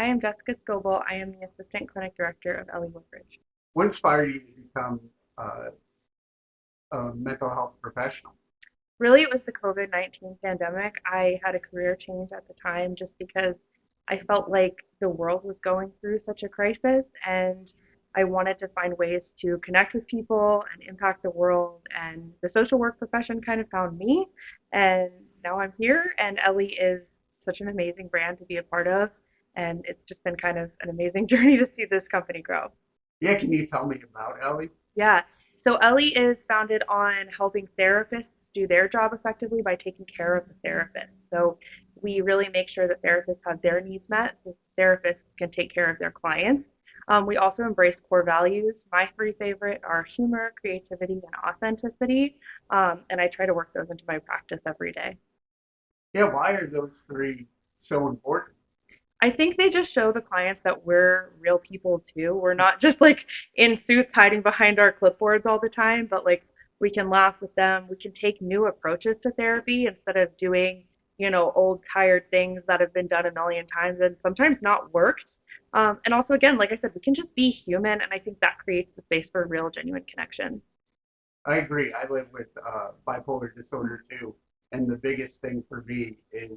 Hi, I'm Jessica Skobel. I am the Assistant Clinic Director of Eliie Woodbridge. What inspired you to become uh, a mental health professional? Really, it was the COVID-19 pandemic. I had a career change at the time just because I felt like the world was going through such a crisis and I wanted to find ways to connect with people and impact the world. And the social work profession kind of found me. And now I'm here, and Ellie is such an amazing brand to be a part of. And it's just been kind of an amazing journey to see this company grow. Yeah, can you tell me about Ellie? Yeah. So Ellie is founded on helping therapists do their job effectively by taking care of the therapist. So we really make sure that therapists have their needs met so therapists can take care of their clients. We also embrace core values. My three favorite are humor, creativity, and authenticity. And I try to work those into my practice every day. Yeah, why are those three so important? I think they just show the clients that we're real people too. We're not just like in suits hiding behind our clipboards all the time, but like we can laugh with them. We can take new approaches to therapy instead of doing, old tired things that have been done a million times and sometimes not worked. And also, again, like I said, we can just be human, and I think that creates the space for real, genuine connection. I agree. I live with bipolar disorder too, and the biggest thing for me is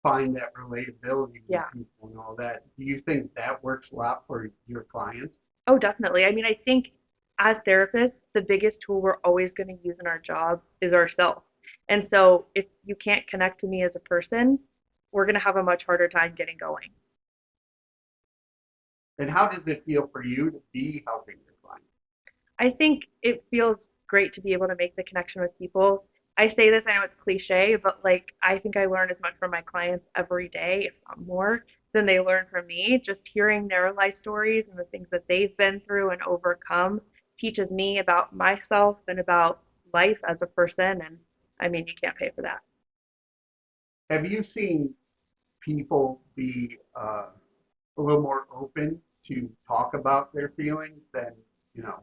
find that relatability with Yeah. people and all that. Do you think that works a lot for your clients? Oh, definitely. I mean, I think as therapists, the biggest tool we're always going to use in our job is ourself. And so if you can't connect to me as a person, we're going to have a much harder time getting going. And how does it feel for you to be helping your clients? I think it feels great to be able to make the connection with people. I say this, I know it's cliche, but like I think I learn as much from my clients every day, if not more, than they learn from me. Just hearing their life stories and the things that they've been through and overcome teaches me about myself and about life as a person. And I mean, you can't pay for that. Have you seen people be a little more open to talk about their feelings than, you know,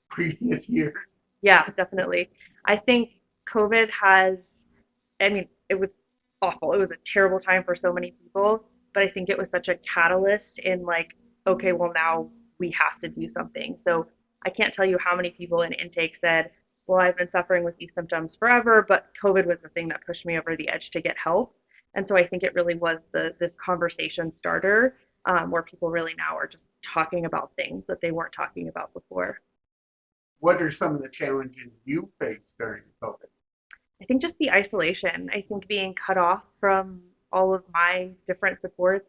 previous years? Yeah, definitely. I think COVID has, I mean, it was awful. It was a terrible time for so many people, but I think it was such a catalyst in like, okay, well, now we have to do something. So I can't tell you how many people in intake said, well, I've been suffering with these symptoms forever, but COVID was the thing that pushed me over the edge to get help. And so I think it really was this conversation starter where people really now are just talking about things that they weren't talking about before. What are some of the challenges you faced during COVID? I think just the isolation. I think being cut off from all of my different supports,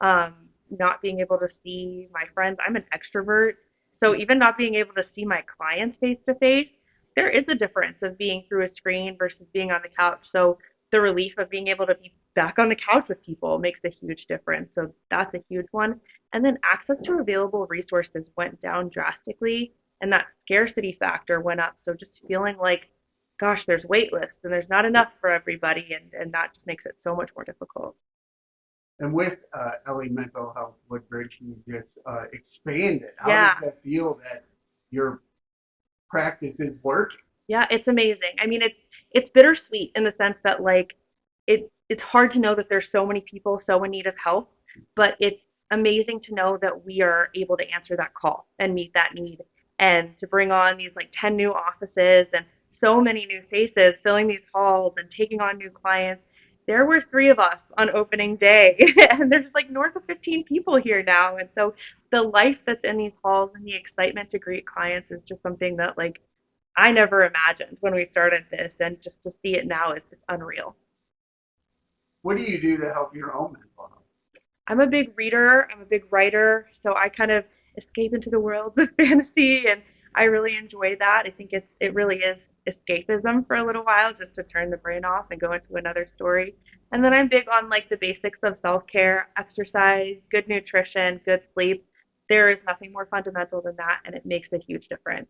not being able to see my friends. I'm an extrovert, so even not being able to see my clients face to face, there is a difference of being through a screen versus being on the couch. So the relief of being able to be back on the couch with people makes a huge difference. So that's a huge one. And then access to available resources went down drastically, and that scarcity factor went up. So just feeling like gosh, there's wait lists and there's not enough for everybody, and that just makes it so much more difficult. And with Ellie Mental Health Woodbridge, you just expanded. How does Yeah, that feel that your practice is working? yeah, it's amazing. I mean, it's bittersweet in the sense that like it's hard to know that there's so many people so in need of help, but it's amazing to know that we are able to answer that call and meet that need and to bring on these like 10 new offices and so many new faces filling these halls and taking on new clients. There were three of us on opening day, and there's like north of 15 people here now. And so the life that's in these halls and the excitement to greet clients is just something that like I never imagined when we started this, and just to see it now is it's unreal. What do you do to help your own mental health? I'm a big reader, I'm a big writer, so I kind of escape into the worlds of fantasy, and I really enjoy that. I think it really is escapism for a little while just to turn the brain off and go into another story. And then I'm big on like the basics of self-care, exercise, good nutrition, good sleep. There is nothing more fundamental than that, and it makes a huge difference.